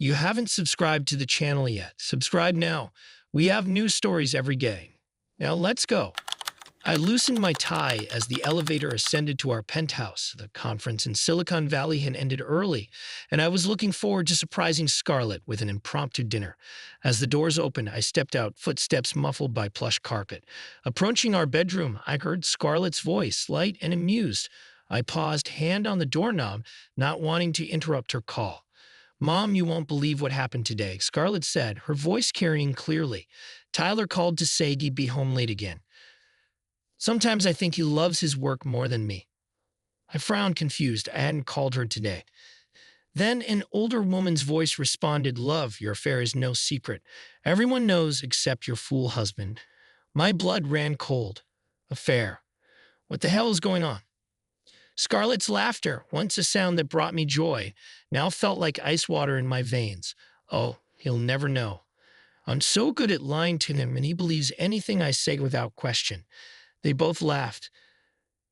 You haven't subscribed to the channel yet. Subscribe now. We have new stories every day. Now let's go. I loosened my tie as the elevator ascended to our penthouse. The conference in Silicon Valley had ended early, and I was looking forward to surprising Scarlett with an impromptu dinner. As the doors opened, I stepped out, footsteps muffled by plush carpet. Approaching our bedroom, I heard Scarlett's voice, light and amused. I paused, hand on the doorknob, not wanting to interrupt her call. "Mom, you won't believe what happened today," Scarlett said, her voice carrying clearly. "Tyler called to say he'd be home late again. Sometimes I think he loves his work more than me." I frowned, confused. I hadn't called her today. Then an older woman's voice responded, "Love, your affair is no secret. Everyone knows except your fool husband." My blood ran cold. Affair. What the hell is going on? Scarlett's laughter, once a sound that brought me joy, now felt like ice water in my veins. Oh, he'll never know. I'm so good at lying to him, and he believes anything I say without question. They both laughed,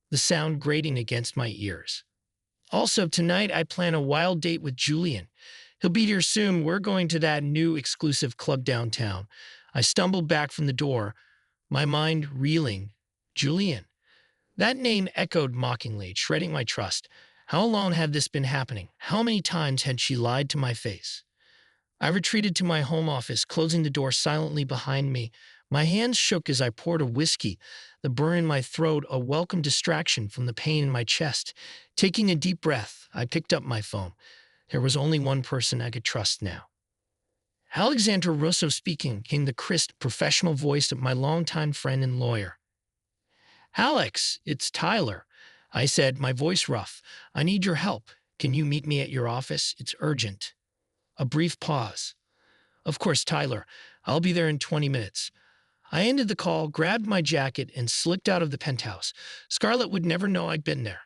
the sound grating against my ears. Also, tonight I plan a wild date with Julian. He'll be here soon. We're going to that new exclusive club downtown. I stumbled back from the door, my mind reeling. Julian. That name echoed mockingly, shredding my trust. How long had this been happening? How many times had she lied to my face? I retreated to my home office, closing the door silently behind me. My hands shook as I poured a whiskey, the burn in my throat a welcome distraction from the pain in my chest. Taking a deep breath, I picked up my phone. There was only one person I could trust now. "Alexandra Russo speaking," came the crisp, professional voice of my longtime friend and lawyer. "Alex, it's Tyler," I said, my voice rough. "I need your help. Can you meet me at your office? It's urgent." A brief pause. "Of course, Tyler. I'll be there in 20 minutes. I ended the call, grabbed my jacket, and slipped out of the penthouse. Scarlett would never know I'd been there.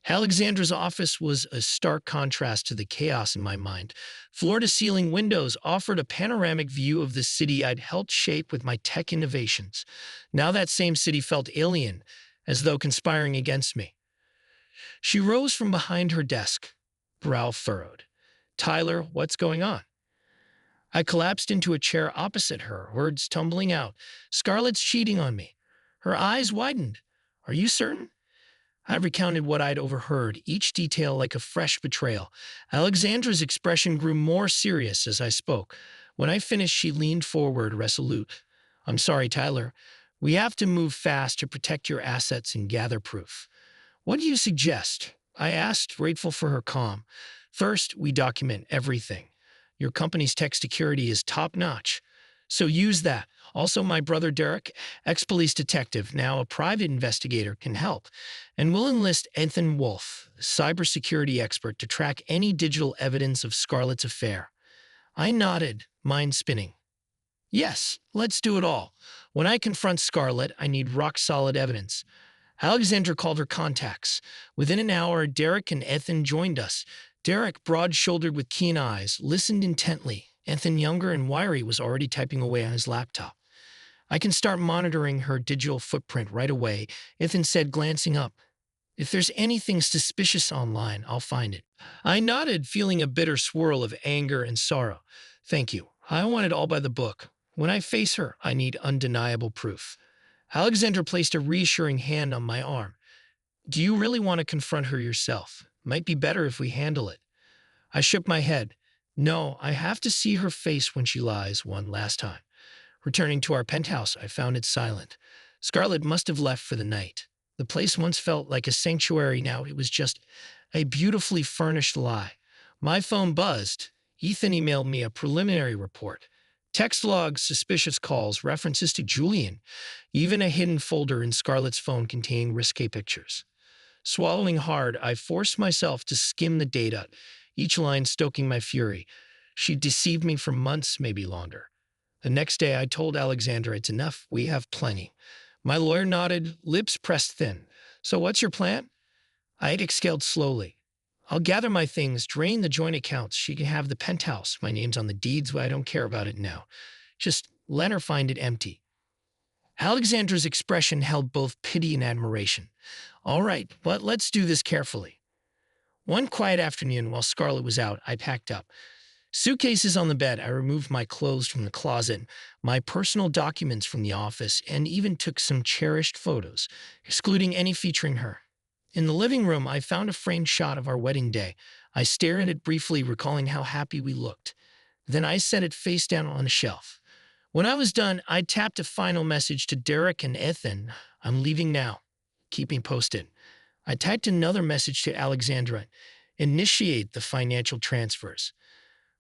Alexandra's office was a stark contrast to the chaos in my mind. Floor-to-ceiling windows offered a panoramic view of the city I'd helped shape with my tech innovations. Now that same city felt alien, as though conspiring against me. She rose from behind her desk, brow furrowed. "Tyler, what's going on?" I collapsed into a chair opposite her, words tumbling out. "Scarlett's cheating on me." Her eyes widened. "Are you certain?" I recounted what I'd overheard, each detail like a fresh betrayal. Alexandra's expression grew more serious as I spoke. When I finished, she leaned forward, resolute. "I'm sorry, Tyler. We have to move fast to protect your assets and gather proof." "What do you suggest?" I asked, grateful for her calm. "First, we document everything. Your company's tech security is top-notch, so use that. Also, my brother Derek, ex-police detective, now a private investigator, can help. And we'll enlist Ethan Wolf, a cybersecurity expert, to track any digital evidence of Scarlett's affair." I nodded, mind spinning. "Yes, let's do it all. When I confront Scarlett, I need rock-solid evidence." Alexandra called her contacts. Within an hour, Derek and Ethan joined us. Derek, broad-shouldered with keen eyes, listened intently. Ethan, younger and wiry, was already typing away on his laptop. "I can start monitoring her digital footprint right away," Ethan said, glancing up. "If there's anything suspicious online, I'll find it." I nodded, feeling a bitter swirl of anger and sorrow. "Thank you. I want it all by the book. When I face her, I need undeniable proof." Alexandra placed a reassuring hand on my arm. "Do you really want to confront her yourself? Might be better if we handle it." I shook my head. "No, I have to see her face when she lies one last time." Returning to our penthouse, I found it silent. Scarlett must have left for the night. The place once felt like a sanctuary. Now it was just a beautifully furnished lie. My phone buzzed. Ethan emailed me a preliminary report. Text logs, suspicious calls, references to Julian, even a hidden folder in Scarlett's phone containing risque pictures. Swallowing hard, I forced myself to skim the data, each line stoking my fury. She'd deceived me for months, maybe longer. The next day, I told Alexandra, "It's enough. We have plenty." My lawyer nodded, lips pressed thin. "So what's your plan?" I had exhaled slowly. "I'll gather my things, drain the joint accounts. She can have the penthouse. My name's on the deeds, but I don't care about it now. Just let her find it empty." Alexandra's expression held both pity and admiration. "All right, but let's do this carefully." One quiet afternoon, while Scarlett was out, I packed up. Suitcases on the bed, I removed my clothes from the closet, my personal documents from the office, and even took some cherished photos, excluding any featuring her. In the living room, I found a framed shot of our wedding day. I stared at it briefly, recalling how happy we looked. Then I set it face down on a shelf. When I was done, I tapped a final message to Derek and Ethan. I'm leaving now. Keep me posted. I typed another message to Alexandra. Initiate the financial transfers.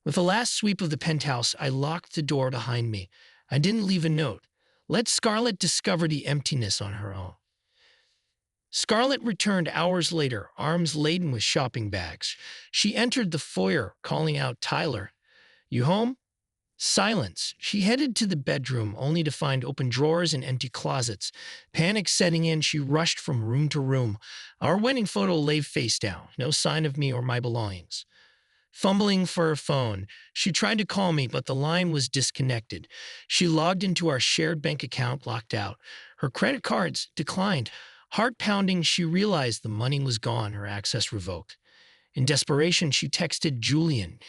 With the last sweep of the penthouse, I locked the door behind me. I didn't leave a note. Let Scarlett discover the emptiness on her own. Scarlett returned hours later, arms laden with shopping bags. She entered the foyer, calling out, "Tyler, you home?" Silence. She headed to the bedroom, only to find open drawers and empty closets. Panic setting in, she rushed from room to room. Our wedding photo lay face down, no sign of me or my belongings. Fumbling for her phone, she tried to call me, but the line was disconnected. She logged into our shared bank account, locked out. Her credit cards declined. Heart pounding, she realized the money was gone, her access revoked. In desperation, she texted Julian,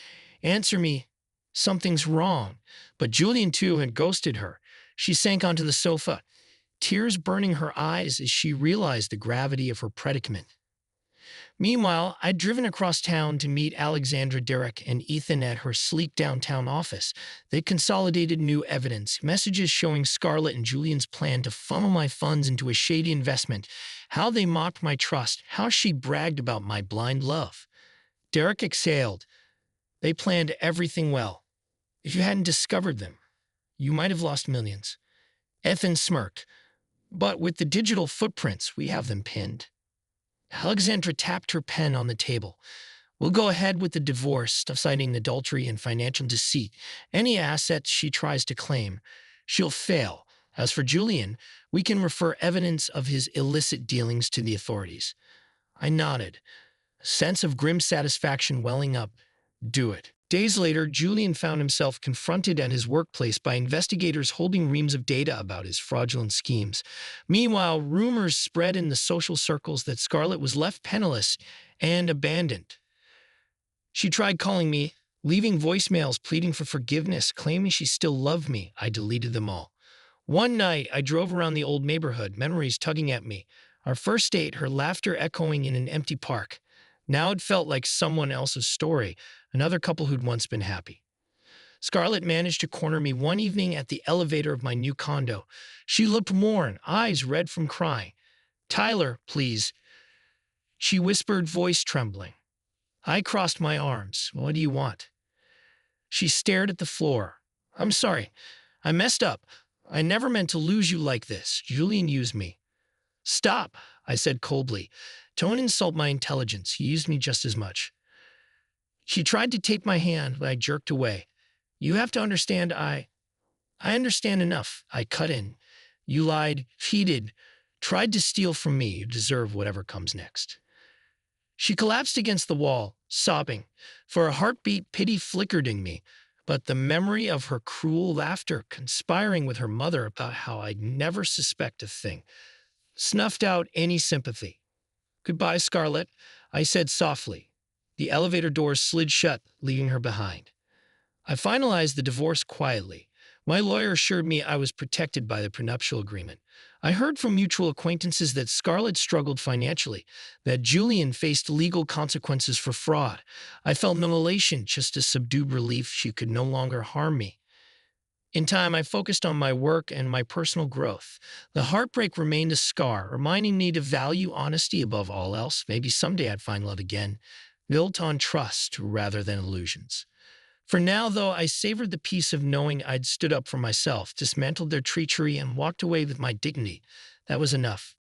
"Answer me. Something's wrong." But Julian, too, had ghosted her. She sank onto the sofa, tears burning her eyes as she realized the gravity of her predicament. Meanwhile, I'd driven across town to meet Alexandra, Derek, and Ethan at her sleek downtown office. They consolidated new evidence, messages showing Scarlett and Julian's plan to funnel my funds into a shady investment, how they mocked my trust, how she bragged about my blind love. Derek exhaled. They planned everything well. If you hadn't discovered them, you might have lost millions. Ethan smirked. But with the digital footprints, we have them pinned. Alexandra tapped her pen on the table. "We'll go ahead with the divorce, citing adultery and financial deceit. Any assets she tries to claim, she'll fail. As for Julian, we can refer evidence of his illicit dealings to the authorities." I nodded, a sense of grim satisfaction welling up. Do it. Days later, Julian found himself confronted at his workplace by investigators holding reams of data about his fraudulent schemes. Meanwhile, rumors spread in the social circles that Scarlett was left penniless and abandoned. She tried calling me, leaving voicemails pleading for forgiveness, claiming she still loved me. I deleted them all. One night, I drove around the old neighborhood, memories tugging at me. Our first date, her laughter echoing in an empty park. Now it felt like someone else's story, another couple who'd once been happy. Scarlett managed to corner me one evening at the elevator of my new condo. She looked worn, eyes red from crying. "Tyler, please," she whispered, voice trembling. I crossed my arms. "What do you want?" She stared at the floor. "I'm sorry. I messed up. I never meant to lose you like this. Julian used me." "Stop," I said coldly. "Don't insult my intelligence. He used me just as much." She tried to take my hand, but I jerked away. "You have to understand, I understand enough." I cut in. "You lied, cheated, tried to steal from me. You deserve whatever comes next." She collapsed against the wall, sobbing. For a heartbeat, pity flickered in me, but the memory of her cruel laughter, conspiring with her mother about how I'd never suspect a thing, snuffed out any sympathy. "Goodbye, Scarlett," I said softly. The elevator doors slid shut, leaving her behind. I finalized the divorce quietly. My lawyer assured me I was protected by the prenuptial agreement. I heard from mutual acquaintances that Scarlett struggled financially, that Julian faced legal consequences for fraud. I felt no elation, just a subdued relief she could no longer harm me. In time, I focused on my work and my personal growth. The heartbreak remained a scar, reminding me to value honesty above all else. Maybe someday I'd find love again, built on trust rather than illusions. For now, though, I savored the peace of knowing I'd stood up for myself, dismantled their treachery, and walked away with my dignity. That was enough.